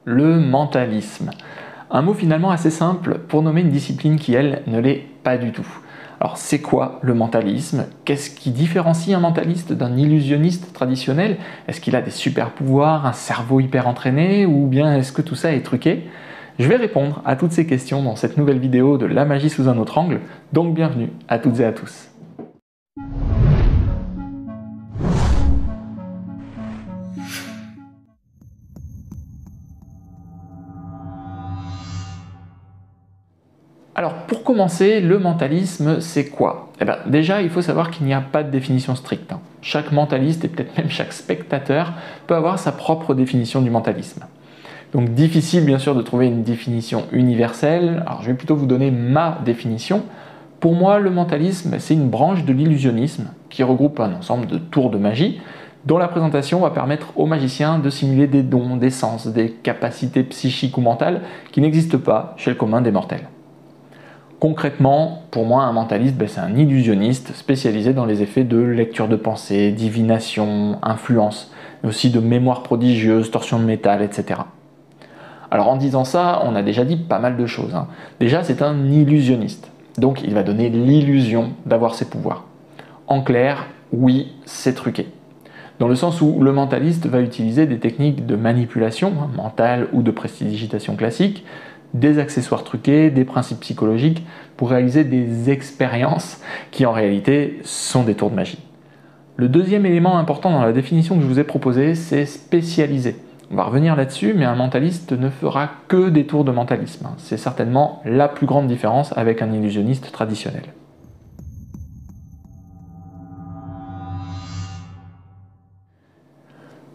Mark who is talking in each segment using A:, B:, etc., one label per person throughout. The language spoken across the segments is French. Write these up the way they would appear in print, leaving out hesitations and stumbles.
A: Le mentalisme. Un mot finalement assez simple pour nommer une discipline qui, elle, ne l'est pas du tout. Alors c'est quoi le mentalisme? Qu'est-ce qui différencie un mentaliste d'un illusionniste traditionnel? Est-ce qu'il a des super pouvoirs, un cerveau hyper entraîné, ou bien est-ce que tout ça est truqué? Je vais répondre à toutes ces questions dans cette nouvelle vidéo de La magie sous un autre angle, donc bienvenue à toutes et à tous. Alors pour commencer, le mentalisme c'est quoi? Déjà il faut savoir qu'il n'y a pas de définition stricte. Chaque mentaliste et peut-être même chaque spectateur peut avoir sa propre définition du mentalisme. Donc difficile bien sûr de trouver une définition universelle, alors je vais plutôt vous donner ma définition. Pour moi le mentalisme c'est une branche de l'illusionnisme qui regroupe un ensemble de tours de magie dont la présentation va permettre aux magiciens de simuler des dons, des sens, des capacités psychiques ou mentales qui n'existent pas chez le commun des mortels. Concrètement, pour moi, un mentaliste, c'est un illusionniste spécialisé dans les effets de lecture de pensée, divination, influence, mais aussi de mémoire prodigieuse, torsion de métal, etc. Alors en disant ça, on a déjà dit pas mal de choses. Déjà, c'est un illusionniste, donc il va donner l'illusion d'avoir ses pouvoirs. En clair, oui, c'est truqué. Dans le sens où le mentaliste va utiliser des techniques de manipulation mentale ou de prestidigitation classique, des accessoires truqués, des principes psychologiques pour réaliser des expériences qui en réalité sont des tours de magie. Le deuxième élément important dans la définition que je vous ai proposée, c'est spécialisé. On va revenir là-dessus, mais un mentaliste ne fera que des tours de mentalisme. C'est certainement la plus grande différence avec un illusionniste traditionnel.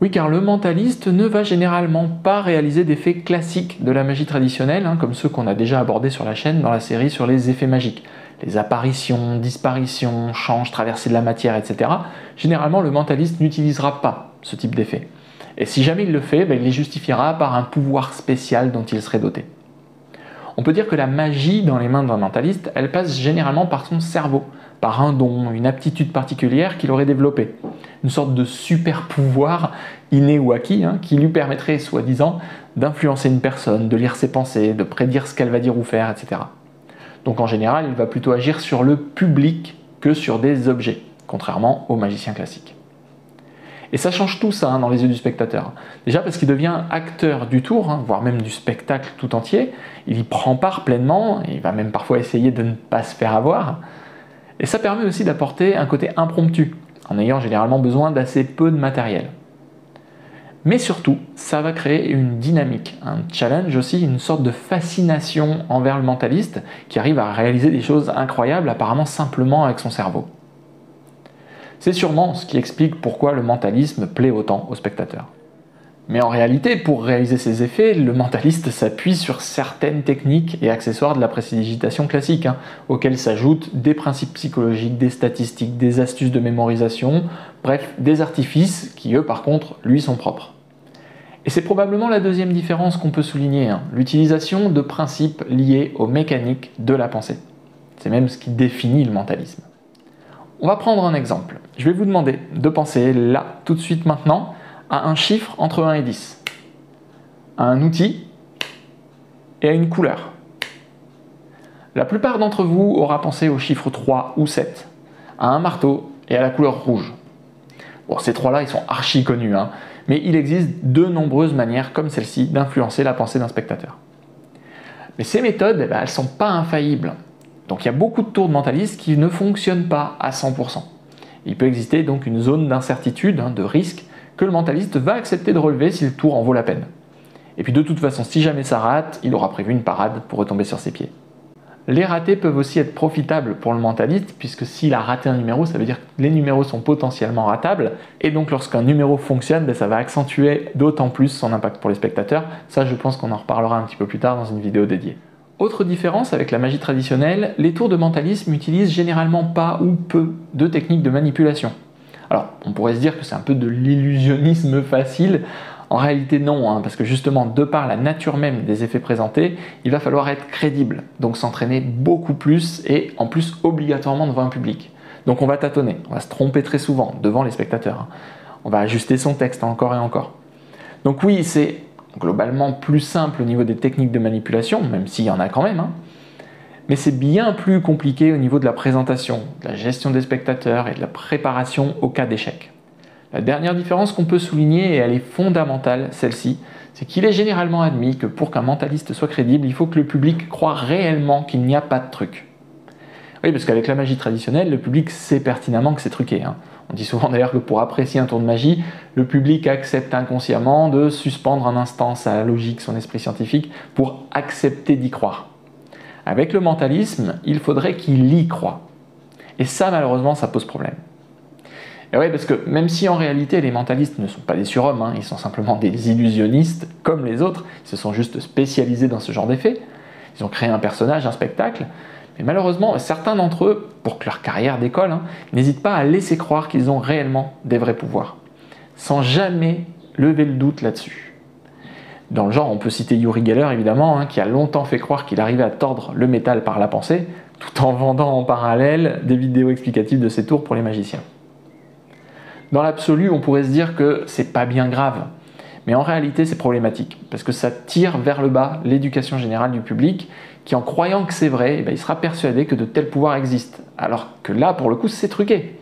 A: Oui, car le mentaliste ne va généralement pas réaliser des faits classiques de la magie traditionnelle, comme ceux qu'on a déjà abordés sur la chaîne dans la série sur les effets magiques. Les apparitions, disparitions, changes, traversées de la matière, etc. Généralement, le mentaliste n'utilisera pas ce type d'effets. Et si jamais il le fait, il les justifiera par un pouvoir spécial dont il serait doté. On peut dire que la magie dans les mains d'un mentaliste, elle passe généralement par son cerveau, par un don, une aptitude particulière qu'il aurait développée. Une sorte de super pouvoir inné ou acquis qui lui permettrait, soi-disant, d'influencer une personne, de lire ses pensées, de prédire ce qu'elle va dire ou faire, etc. Donc en général, il va plutôt agir sur le public que sur des objets, contrairement aux magiciens classiques. Et ça change tout ça dans les yeux du spectateur. Déjà parce qu'il devient acteur du tour, voire même du spectacle tout entier. Il y prend part pleinement, et il va même parfois essayer de ne pas se faire avoir. Et ça permet aussi d'apporter un côté impromptu, en ayant généralement besoin d'assez peu de matériel. Mais surtout, ça va créer une dynamique, un challenge aussi, une sorte de fascination envers le mentaliste qui arrive à réaliser des choses incroyables apparemment simplement avec son cerveau. C'est sûrement ce qui explique pourquoi le mentalisme plaît autant aux spectateurs. Mais en réalité, pour réaliser ces effets, le mentaliste s'appuie sur certaines techniques et accessoires de la prestidigitation classique, auxquels s'ajoutent des principes psychologiques, des statistiques, des astuces de mémorisation, bref, des artifices qui, eux, par contre, lui sont propres. Et c'est probablement la deuxième différence qu'on peut souligner, l'utilisation de principes liés aux mécaniques de la pensée. C'est même ce qui définit le mentalisme. On va prendre un exemple. Je vais vous demander de penser là, tout de suite maintenant, à un chiffre entre 1 et 10, à un outil et à une couleur. La plupart d'entre vous aura pensé au chiffre 3 ou 7, à un marteau et à la couleur rouge. Bon, ces trois-là, ils sont archi connus, mais il existe de nombreuses manières comme celle-ci d'influencer la pensée d'un spectateur. Mais ces méthodes, elles ne sont pas infaillibles. Donc il y a beaucoup de tours de mentalistes qui ne fonctionnent pas à 100%. Il peut exister donc une zone d'incertitude, de risque, que le mentaliste va accepter de relever si le tour en vaut la peine. Et puis de toute façon, si jamais ça rate, il aura prévu une parade pour retomber sur ses pieds. Les ratés peuvent aussi être profitables pour le mentaliste, puisque s'il a raté un numéro, ça veut dire que les numéros sont potentiellement ratables, et donc lorsqu'un numéro fonctionne, ça va accentuer d'autant plus son impact pour les spectateurs. Ça, je pense qu'on en reparlera un petit peu plus tard dans une vidéo dédiée. Autre différence avec la magie traditionnelle, les tours de mentalisme utilisent généralement pas ou peu de techniques de manipulation. Alors, on pourrait se dire que c'est un peu de l'illusionnisme facile. En réalité, non, parce que justement, de par la nature même des effets présentés, il va falloir être crédible, donc s'entraîner beaucoup plus et en plus obligatoirement devant un public. Donc on va tâtonner, on va se tromper très souvent devant les spectateurs. On va ajuster son texte encore et encore. Donc oui, c'est globalement plus simple au niveau des techniques de manipulation, même s'il y en a quand même, hein. Mais c'est bien plus compliqué au niveau de la présentation, de la gestion des spectateurs et de la préparation au cas d'échec. La dernière différence qu'on peut souligner, et elle est fondamentale, celle-ci, c'est qu'il est généralement admis que pour qu'un mentaliste soit crédible, il faut que le public croie réellement qu'il n'y a pas de truc. Oui, parce qu'avec la magie traditionnelle, le public sait pertinemment que c'est truqué, hein. On dit souvent d'ailleurs que pour apprécier un tour de magie, le public accepte inconsciemment de suspendre un instant sa logique, son esprit scientifique, pour accepter d'y croire. Avec le mentalisme, il faudrait qu'il y croie. Et ça, malheureusement, ça pose problème. Et oui, parce que même si en réalité les mentalistes ne sont pas des surhommes, hein, ils sont simplement des illusionnistes comme les autres, ils se sont juste spécialisés dans ce genre d'effets, ils ont créé un personnage, un spectacle, mais malheureusement, certains d'entre eux, pour que leur carrière décolle, hein, n'hésitent pas à laisser croire qu'ils ont réellement des vrais pouvoirs, sans jamais lever le doute là-dessus. Dans le genre, on peut citer Uri Geller, évidemment, hein, qui a longtemps fait croire qu'il arrivait à tordre le métal par la pensée, tout en vendant en parallèle des vidéos explicatives de ses tours pour les magiciens. Dans l'absolu, on pourrait se dire que c'est pas bien grave, mais en réalité c'est problématique, parce que ça tire vers le bas l'éducation générale du public, qui en croyant que c'est vrai, il sera persuadé que de tels pouvoirs existent, alors que là, pour le coup, c'est truqué.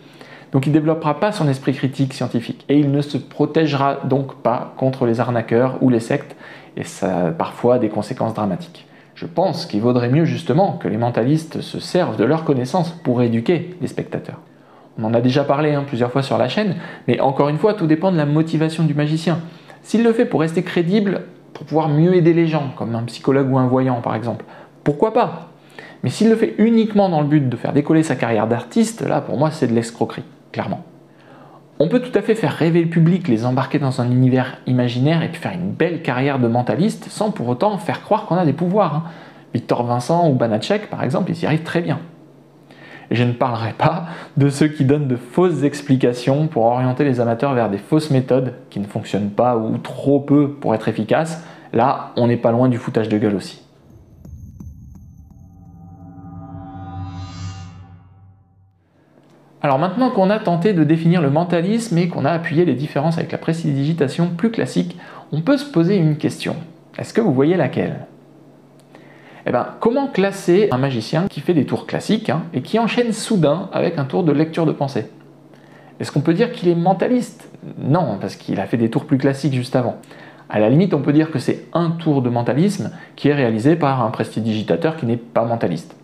A: Donc il ne développera pas son esprit critique scientifique, et il ne se protégera donc pas contre les arnaqueurs ou les sectes, et ça a parfois des conséquences dramatiques. Je pense qu'il vaudrait mieux justement que les mentalistes se servent de leurs connaissances pour éduquer les spectateurs. On en a déjà parlé plusieurs fois sur la chaîne, mais encore une fois, tout dépend de la motivation du magicien. S'il le fait pour rester crédible, pour pouvoir mieux aider les gens, comme un psychologue ou un voyant par exemple, pourquoi pas? Mais s'il le fait uniquement dans le but de faire décoller sa carrière d'artiste, là pour moi c'est de l'escroquerie, clairement. On peut tout à fait faire rêver le public, les embarquer dans un univers imaginaire et puis faire une belle carrière de mentaliste sans pour autant faire croire qu'on a des pouvoirs, hein. Victor Vincent ou Banachek par exemple, ils y arrivent très bien. Et je ne parlerai pas de ceux qui donnent de fausses explications pour orienter les amateurs vers des fausses méthodes qui ne fonctionnent pas ou trop peu pour être efficaces. Là, on n'est pas loin du foutage de gueule aussi. Alors maintenant qu'on a tenté de définir le mentalisme et qu'on a appuyé les différences avec la prestidigitation plus classique, on peut se poser une question. Est-ce que vous voyez laquelle ? Comment classer un magicien qui fait des tours classiques et qui enchaîne soudain avec un tour de lecture de pensée? Est-ce qu'on peut dire qu'il est mentaliste? Non, parce qu'il a fait des tours plus classiques juste avant. À la limite, on peut dire que c'est un tour de mentalisme qui est réalisé par un prestidigitateur qui n'est pas mentaliste.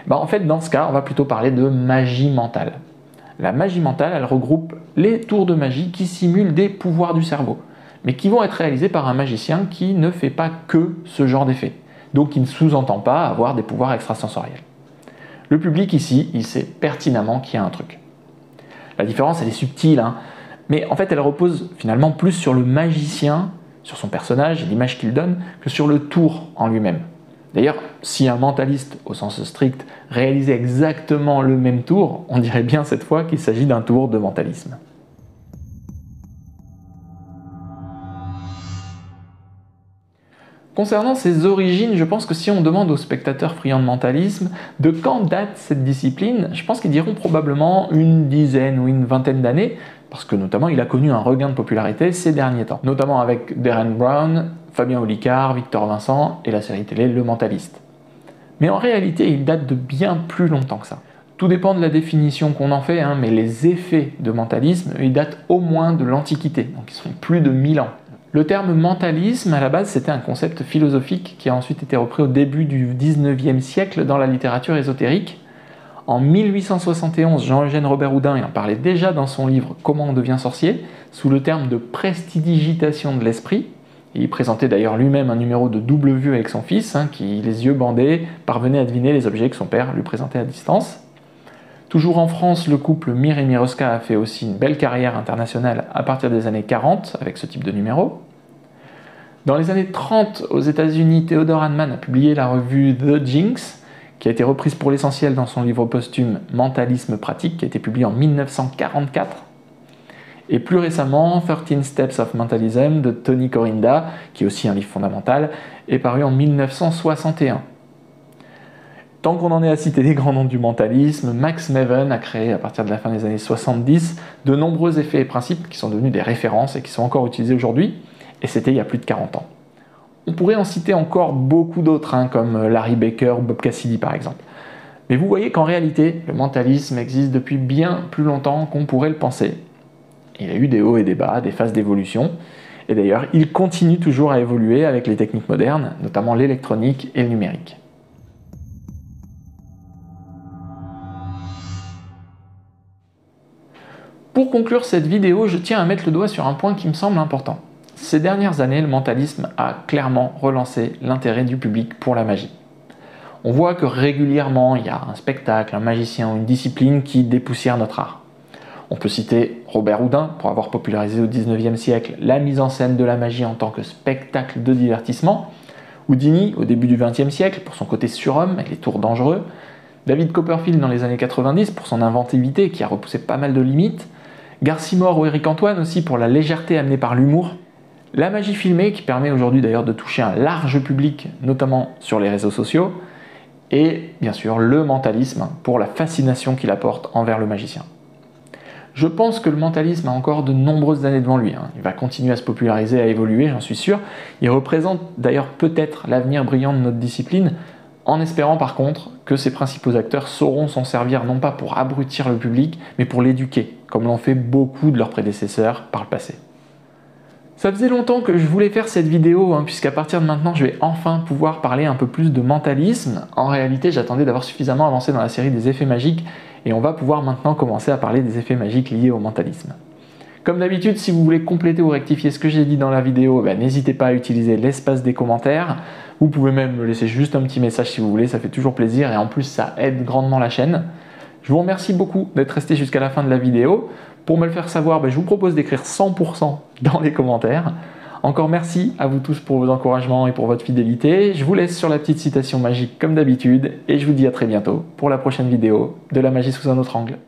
A: En fait, dans ce cas, on va plutôt parler de magie mentale. La magie mentale, elle regroupe les tours de magie qui simulent des pouvoirs du cerveau, mais qui vont être réalisés par un magicien qui ne fait pas que ce genre d'effet. Donc qui ne sous-entend pas avoir des pouvoirs extrasensoriels. Le public ici, il sait pertinemment qu'il y a un truc. La différence, elle est subtile, mais en fait, elle repose finalement plus sur le magicien, sur son personnage et l'image qu'il donne, que sur le tour en lui-même. D'ailleurs, si un mentaliste, au sens strict, réalisait exactement le même tour, on dirait bien cette fois qu'il s'agit d'un tour de mentalisme. Concernant ses origines, je pense que si on demande aux spectateurs friands de mentalisme de quand date cette discipline, je pense qu'ils diront probablement une dizaine ou une vingtaine d'années, parce que notamment il a connu un regain de popularité ces derniers temps, notamment avec Derren Brown, Fabien Olicard, Victor Vincent et la série télé Le Mentaliste. Mais en réalité, il date de bien plus longtemps que ça. Tout dépend de la définition qu'on en fait, mais les effets de mentalisme, ils datent au moins de l'Antiquité, donc ils sont plus de 1000 ans. Le terme mentalisme, à la base, c'était un concept philosophique qui a ensuite été repris au début du XIXe siècle dans la littérature ésotérique. En 1871, Jean-Eugène Robert Houdin en parlait déjà dans son livre « Comment on devient sorcier » sous le terme de prestidigitation de l'esprit. Il présentait d'ailleurs lui-même un numéro de double vue avec son fils, qui, les yeux bandés, parvenait à deviner les objets que son père lui présentait à distance. Toujours en France, le couple Mir et Miroska a fait aussi une belle carrière internationale à partir des années 40 avec ce type de numéro. Dans les années 30, aux États-Unis, Theodore Hanman a publié la revue The Jinx, qui a été reprise pour l'essentiel dans son livre posthume Mentalisme pratique, qui a été publié en 1944. Et plus récemment, 13 Steps of Mentalism de Tony Corinda, qui est aussi un livre fondamental, est paru en 1961. Tant qu'on en est à citer les grands noms du mentalisme, Max Maven a créé à partir de la fin des années 70 de nombreux effets et principes qui sont devenus des références et qui sont encore utilisés aujourd'hui, et c'était il y a plus de 40 ans. On pourrait en citer encore beaucoup d'autres, comme Larry Baker ou Bob Cassidy par exemple. Mais vous voyez qu'en réalité, le mentalisme existe depuis bien plus longtemps qu'on pourrait le penser. Il a eu des hauts et des bas, des phases d'évolution, et d'ailleurs, il continue toujours à évoluer avec les techniques modernes, notamment l'électronique et le numérique. Pour conclure cette vidéo, je tiens à mettre le doigt sur un point qui me semble important. Ces dernières années, le mentalisme a clairement relancé l'intérêt du public pour la magie. On voit que régulièrement, il y a un spectacle, un magicien ou une discipline qui dépoussière notre art. On peut citer Robert Houdin pour avoir popularisé au XIXe siècle la mise en scène de la magie en tant que spectacle de divertissement, Houdini au début du XXe siècle pour son côté surhomme et les tours dangereux, David Copperfield dans les années 90 pour son inventivité qui a repoussé pas mal de limites, Garcimore ou Éric Antoine aussi pour la légèreté amenée par l'humour, la magie filmée qui permet aujourd'hui d'ailleurs de toucher un large public, notamment sur les réseaux sociaux, et bien sûr le mentalisme pour la fascination qu'il apporte envers le magicien. Je pense que le mentalisme a encore de nombreuses années devant lui. Il va continuer à se populariser, à évoluer, j'en suis sûr. Il représente d'ailleurs peut-être l'avenir brillant de notre discipline, en espérant par contre que ses principaux acteurs sauront s'en servir non pas pour abrutir le public, mais pour l'éduquer, comme l'ont fait beaucoup de leurs prédécesseurs par le passé. Ça faisait longtemps que je voulais faire cette vidéo, puisqu'à partir de maintenant, je vais enfin pouvoir parler un peu plus de mentalisme. En réalité, j'attendais d'avoir suffisamment avancé dans la série des effets magiques, et on va pouvoir maintenant commencer à parler des effets magiques liés au mentalisme. Comme d'habitude, si vous voulez compléter ou rectifier ce que j'ai dit dans la vidéo, n'hésitez pas à utiliser l'espace des commentaires. Vous pouvez même me laisser juste un petit message si vous voulez, ça fait toujours plaisir, et en plus ça aide grandement la chaîne. Je vous remercie beaucoup d'être resté jusqu'à la fin de la vidéo. Pour me le faire savoir, je vous propose d'écrire 100% dans les commentaires. Encore merci à vous tous pour vos encouragements et pour votre fidélité. Je vous laisse sur la petite citation magique comme d'habitude et je vous dis à très bientôt pour la prochaine vidéo de la magie sous un autre angle.